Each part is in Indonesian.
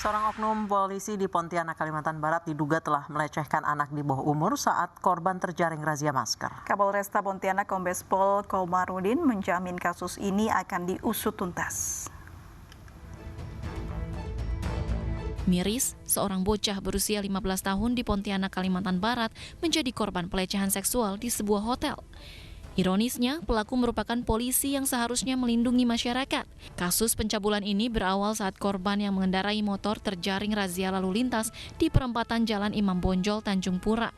Seorang oknum polisi di Pontianak, Kalimantan Barat diduga telah melecehkan anak di bawah umur saat korban terjaring razia masker. Kapolresta Pontianak Kombes Pol Komarudin menjamin kasus ini akan diusut tuntas. Miris, seorang bocah berusia 15 tahun di Pontianak, Kalimantan Barat menjadi korban pelecehan seksual di sebuah hotel. Ironisnya, pelaku merupakan polisi yang seharusnya melindungi masyarakat. Kasus pencabulan ini berawal saat korban yang mengendarai motor terjaring razia lalu lintas di perempatan Jalan Imam Bonjol, Tanjung Pura.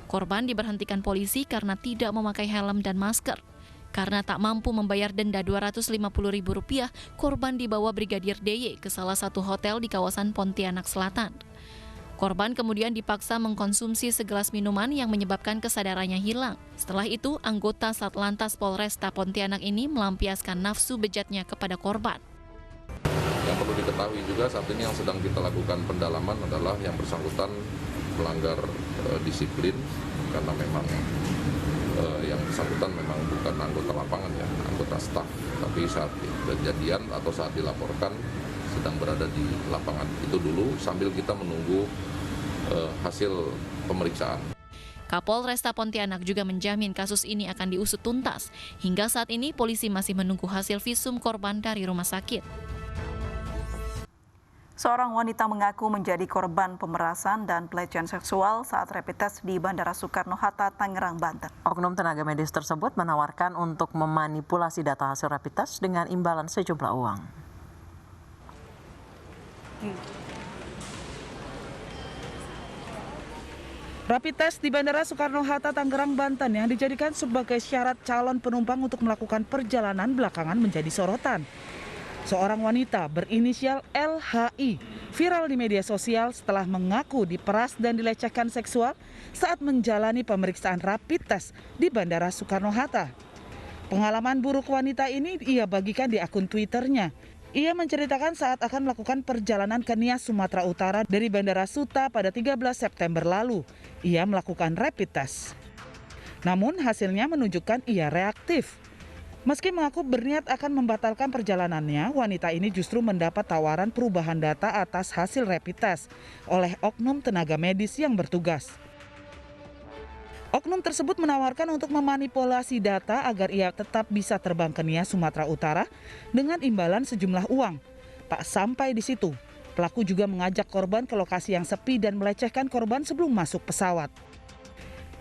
Korban diberhentikan polisi karena tidak memakai helm dan masker. Karena tak mampu membayar denda Rp250.000, korban dibawa Brigadir DY ke salah satu hotel di kawasan Pontianak Selatan. Korban kemudian dipaksa mengkonsumsi segelas minuman yang menyebabkan kesadarannya hilang. Setelah itu, anggota Satlantas Polresta Pontianak ini melampiaskan nafsu bejatnya kepada korban. Yang perlu diketahui juga saat ini yang sedang kita lakukan pendalaman adalah yang bersangkutan melanggar disiplin karena memang yang bersangkutan memang bukan anggota lapangan ya, anggota staf. Tapi saat kejadian atau saat dilaporkan sedang berada di lapangan itu dulu sambil kita menunggu hasil pemeriksaan. Kapolresta Pontianak juga menjamin kasus ini akan diusut tuntas. Hingga saat ini polisi masih menunggu hasil visum korban dari rumah sakit. Seorang wanita mengaku menjadi korban pemerasan dan pelecehan seksual saat rapid test di Bandara Soekarno-Hatta, Tangerang, Banten. Oknum tenaga medis tersebut menawarkan untuk memanipulasi data hasil rapid test dengan imbalan sejumlah uang. Rapid test di Bandara Soekarno-Hatta, Tangerang, Banten yang dijadikan sebagai syarat calon penumpang untuk melakukan perjalanan belakangan menjadi sorotan. Seorang wanita berinisial LHI viral di media sosial setelah mengaku diperas dan dilecehkan seksual saat menjalani pemeriksaan rapid test di Bandara Soekarno-Hatta. Pengalaman buruk wanita ini ia bagikan di akun Twitternya. Ia menceritakan saat akan melakukan perjalanan ke Nias, Sumatera Utara dari Bandara Suta pada 13 September lalu. Ia melakukan rapid test. Namun hasilnya menunjukkan ia reaktif. Meski mengaku berniat akan membatalkan perjalanannya, wanita ini justru mendapat tawaran perubahan data atas hasil rapid test oleh oknum tenaga medis yang bertugas. Oknum tersebut menawarkan untuk memanipulasi data agar ia tetap bisa terbang ke Nias, Sumatera Utara dengan imbalan sejumlah uang. Tak sampai di situ, pelaku juga mengajak korban ke lokasi yang sepi dan melecehkan korban sebelum masuk pesawat.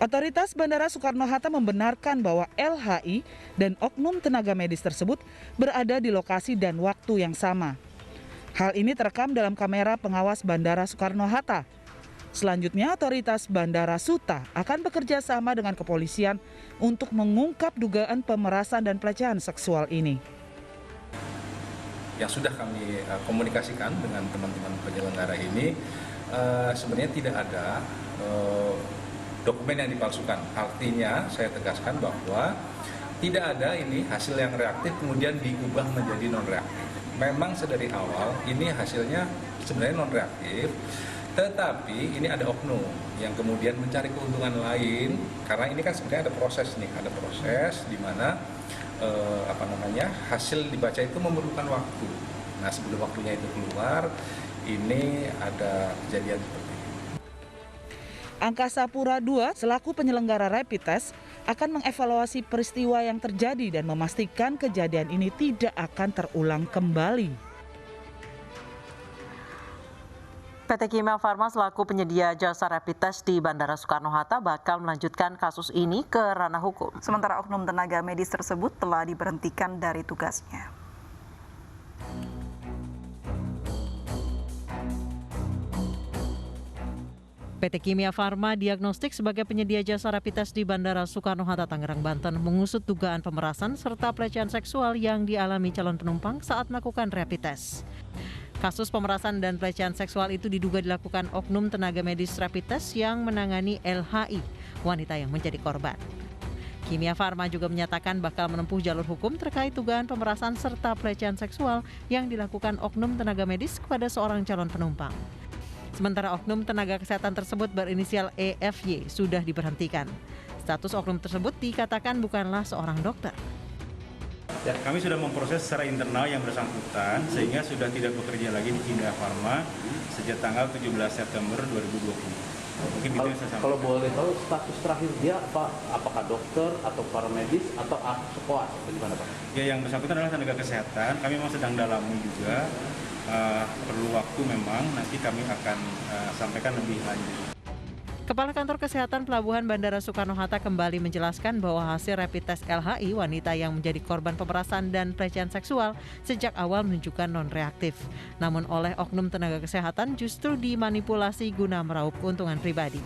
Otoritas Bandara Soekarno-Hatta membenarkan bahwa LHI dan oknum tenaga medis tersebut berada di lokasi dan waktu yang sama. Hal ini terekam dalam kamera pengawas Bandara Soekarno-Hatta. Selanjutnya, otoritas Bandara Suta akan bekerja sama dengan kepolisian untuk mengungkap dugaan pemerasan dan pelecehan seksual ini. Yang sudah kami komunikasikan dengan teman-teman penyelenggara ini, sebenarnya tidak ada dokumen yang dipalsukan. Artinya, saya tegaskan bahwa tidak ada ini hasil yang reaktif kemudian diubah menjadi non-reaktif. Memang sedari awal ini hasilnya sebenarnya non-reaktif. Tetapi ini ada oknum yang kemudian mencari keuntungan lain karena ini kan sebenarnya ada proses di mana hasil dibaca itu memerlukan waktu. Nah, sebelum waktunya itu keluar, ini ada kejadian seperti ini. Angkasa Pura II selaku penyelenggara rapid test akan mengevaluasi peristiwa yang terjadi dan memastikan kejadian ini tidak akan terulang kembali. PT Kimia Farma selaku penyedia jasa rapid test di Bandara Soekarno-Hatta bakal melanjutkan kasus ini ke ranah hukum. Sementara oknum tenaga medis tersebut telah diberhentikan dari tugasnya. PT Kimia Farma Diagnostik sebagai penyedia jasa rapid test di Bandara Soekarno-Hatta, Tangerang, Banten mengusut dugaan pemerasan serta pelecehan seksual yang dialami calon penumpang saat melakukan rapid test. Kasus pemerasan dan pelecehan seksual itu diduga dilakukan oknum tenaga medis rapid test yang menangani LHI, wanita yang menjadi korban. Kimia Farma juga menyatakan bakal menempuh jalur hukum terkait dugaan pemerasan serta pelecehan seksual yang dilakukan oknum tenaga medis kepada seorang calon penumpang. Sementara oknum tenaga kesehatan tersebut berinisial EFY sudah diberhentikan. Status oknum tersebut dikatakan bukanlah seorang dokter. Ya, kami sudah memproses secara internal yang bersangkutan sehingga sudah tidak bekerja lagi di Kimia Farma sejak tanggal 17 September 2020. Mungkin itu yang saya sampaikan. Kalau boleh tahu status terakhir dia apakah dokter atau paramedis atau sekolah atau gimana Pak? Ya, yang bersangkutan adalah tenaga kesehatan. Kami memang sedang dalami juga. Perlu waktu memang, nanti kami akan sampaikan lebih lanjut. Kepala Kantor Kesehatan Pelabuhan Bandara Soekarno-Hatta kembali menjelaskan bahwa hasil rapid test LHI wanita yang menjadi korban pemerasan dan pelecehan seksual sejak awal menunjukkan non-reaktif. Namun oleh oknum tenaga kesehatan justru dimanipulasi guna meraup keuntungan pribadi.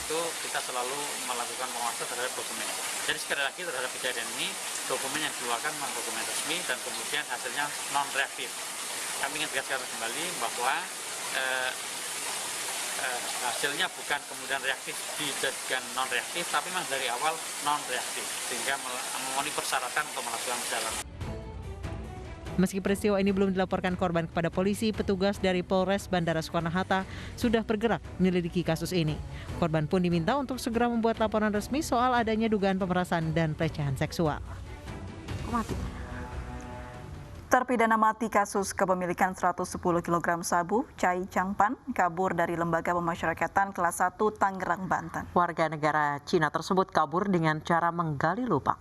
Itu kita selalu melakukan pengawasan terhadap dokumen. Jadi sekali lagi terhadap kejadian ini, dokumen yang dikeluarkan memang dokumen resmi dan kemudian hasilnya non-reaktif. Kami ingin tegaskan kembali bahwa hasilnya bukan kemudian reaktif dijadikan non-reaktif, tapi memang dari awal non-reaktif, sehingga memenuhi persyaratan untuk melakukan perjalanan. Meski peristiwa ini belum dilaporkan korban kepada polisi, petugas dari Polres Bandara Soekarno-Hatta sudah bergerak menyelidiki kasus ini. Korban pun diminta untuk segera membuat laporan resmi soal adanya dugaan pemerasan dan pelecehan seksual. Terpidana mati kasus kepemilikan 110 kg sabu, Chai Changpan, kabur dari Lembaga Pemasyarakatan Kelas 1 Tangerang, Banten. Warga negara Cina tersebut kabur dengan cara menggali lubang.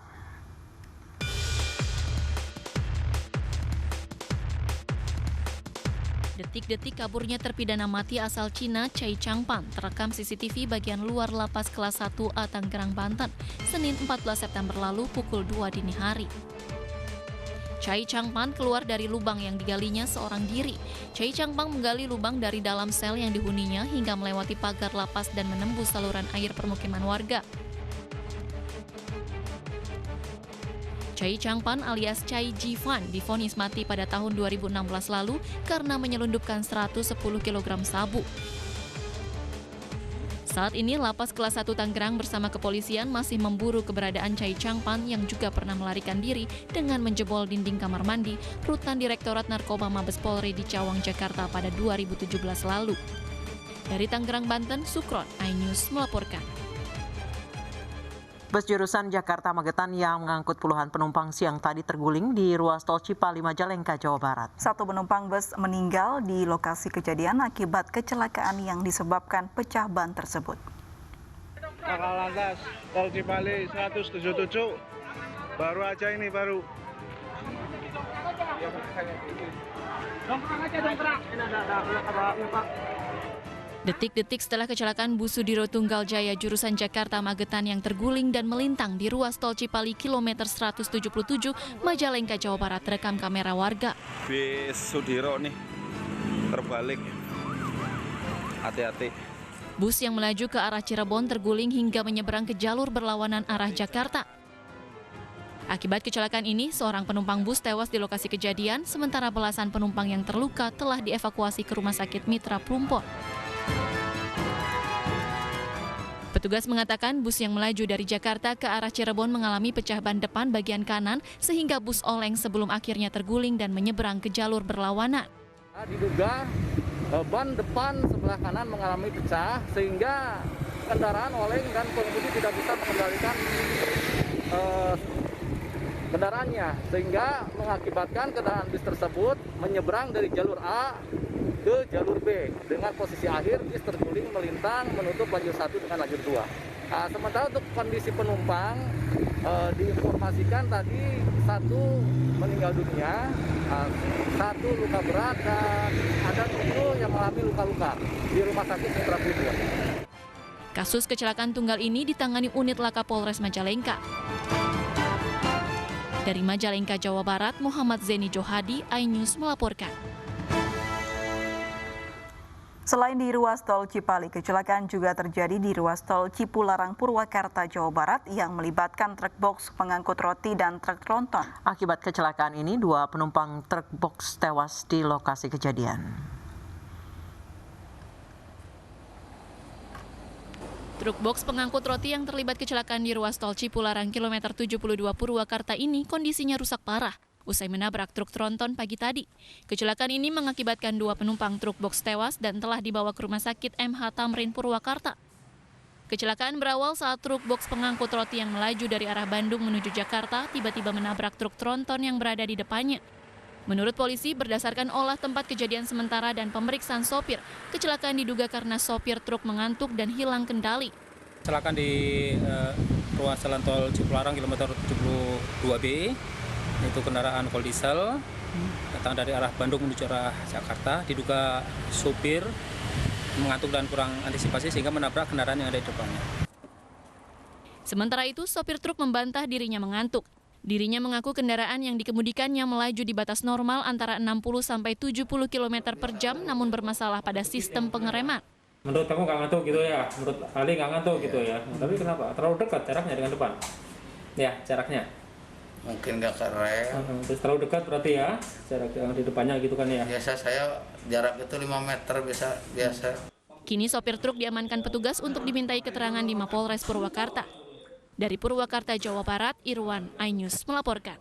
Detik-detik kaburnya terpidana mati asal Cina Chai Changpan terekam CCTV bagian luar lapas kelas 1A Tangerang, Banten, Senin 14 September lalu pukul 2 dini hari. Chai Changpan keluar dari lubang yang digalinya seorang diri. Chai Changpan menggali lubang dari dalam sel yang dihuninya hingga melewati pagar lapas dan menembus saluran air permukiman warga. Chai Changpan alias Chai Jifan divonis mati pada tahun 2016 lalu karena menyelundupkan 110 kg sabu. Saat ini lapas kelas 1 Tangerang bersama kepolisian masih memburu keberadaan Chai Changpan yang juga pernah melarikan diri dengan menjebol dinding kamar mandi Rutan Direktorat Narkoba Mabes Polri di Cawang, Jakarta pada 2017 lalu. Dari Tangerang, Banten, Sukron, iNews melaporkan. Bus jurusan Jakarta-Magetan yang mengangkut puluhan penumpang siang tadi terguling di ruas tol Cipali Majalengka, Jawa Barat. Satu penumpang bus meninggal di lokasi kejadian akibat kecelakaan yang disebabkan pecah ban tersebut. Kakak lantas, tol Cipali 177, baru aja ini baru. Detik-detik setelah kecelakaan bus Sudiro Tunggal Jaya jurusan Jakarta-Magetan yang terguling dan melintang di ruas tol Cipali kilometer 177 Majalengka, Jawa Barat terekam kamera warga. Bis Sudiro nih terbalik, hati-hati. Bus yang melaju ke arah Cirebon terguling hingga menyeberang ke jalur berlawanan arah Jakarta. Akibat kecelakaan ini, seorang penumpang bus tewas di lokasi kejadian, sementara belasan penumpang yang terluka telah dievakuasi ke Rumah Sakit Mitra Plumpon. Petugas mengatakan bus yang melaju dari Jakarta ke arah Cirebon mengalami pecah ban depan bagian kanan sehingga bus oleng sebelum akhirnya terguling dan menyeberang ke jalur berlawanan. Diduga ban depan sebelah kanan mengalami pecah sehingga kendaraan oleng dan pengemudi tidak bisa mengendalikan kendaraannya sehingga mengakibatkan kendaraan bis tersebut menyeberang dari jalur A ke jalur B dengan posisi akhir bis terguling melintang menutup lajur 1 dengan lajur 2. Sementara untuk kondisi penumpang diinformasikan tadi 1 meninggal dunia, 1 luka berat dan ada 7 yang mengalami luka-luka di Rumah Sakit Mitra Plumpon. Kasus kecelakaan tunggal ini ditangani unit Laka Polres Majalengka. Dari Majalengka, Jawa Barat, Muhammad Zeni Johadi, iNews melaporkan. Selain di ruas tol Cipali, kecelakaan juga terjadi di ruas tol Cipularang, Purwakarta, Jawa Barat yang melibatkan truk box pengangkut roti dan truk tronton. Akibat kecelakaan ini, 2 penumpang truk box tewas di lokasi kejadian. Truk box pengangkut roti yang terlibat kecelakaan di ruas tol Cipularang kilometer 72 Purwakarta ini kondisinya rusak parah usai menabrak truk tronton pagi tadi. Kecelakaan ini mengakibatkan 2 penumpang truk box tewas dan telah dibawa ke Rumah Sakit MH Tamrin Purwakarta. Kecelakaan berawal saat truk box pengangkut roti yang melaju dari arah Bandung menuju Jakarta tiba-tiba menabrak truk tronton yang berada di depannya. Menurut polisi, berdasarkan olah tempat kejadian sementara dan pemeriksaan sopir, kecelakaan diduga karena sopir truk mengantuk dan hilang kendali. Kecelakaan di ruas jalan tol Cipularang kilometer 72B, itu kendaraan kol diesel datang dari arah Bandung menuju arah Jakarta, diduga sopir mengantuk dan kurang antisipasi sehingga menabrak kendaraan yang ada di depannya. Sementara itu, sopir truk membantah dirinya mengantuk. Dirinya mengaku kendaraan yang dikemudikannya melaju di batas normal antara 60-70 km per jam namun bermasalah pada sistem pengereman. Menurut kamu nggak ngantuk gitu ya? Menurut Ali nggak ngantuk gitu ya? Tapi kenapa? Terlalu dekat jaraknya dengan depan? Ya, jaraknya. Mungkin nggak keren. Terus terlalu dekat berarti ya? Jarak yang di depannya gitu kan ya? Biasa saya jarak itu 5 meter biasa. Kini sopir truk diamankan petugas untuk dimintai keterangan di Mapolres Purwakarta. Dari Purwakarta, Jawa Barat, Irwan, iNews melaporkan.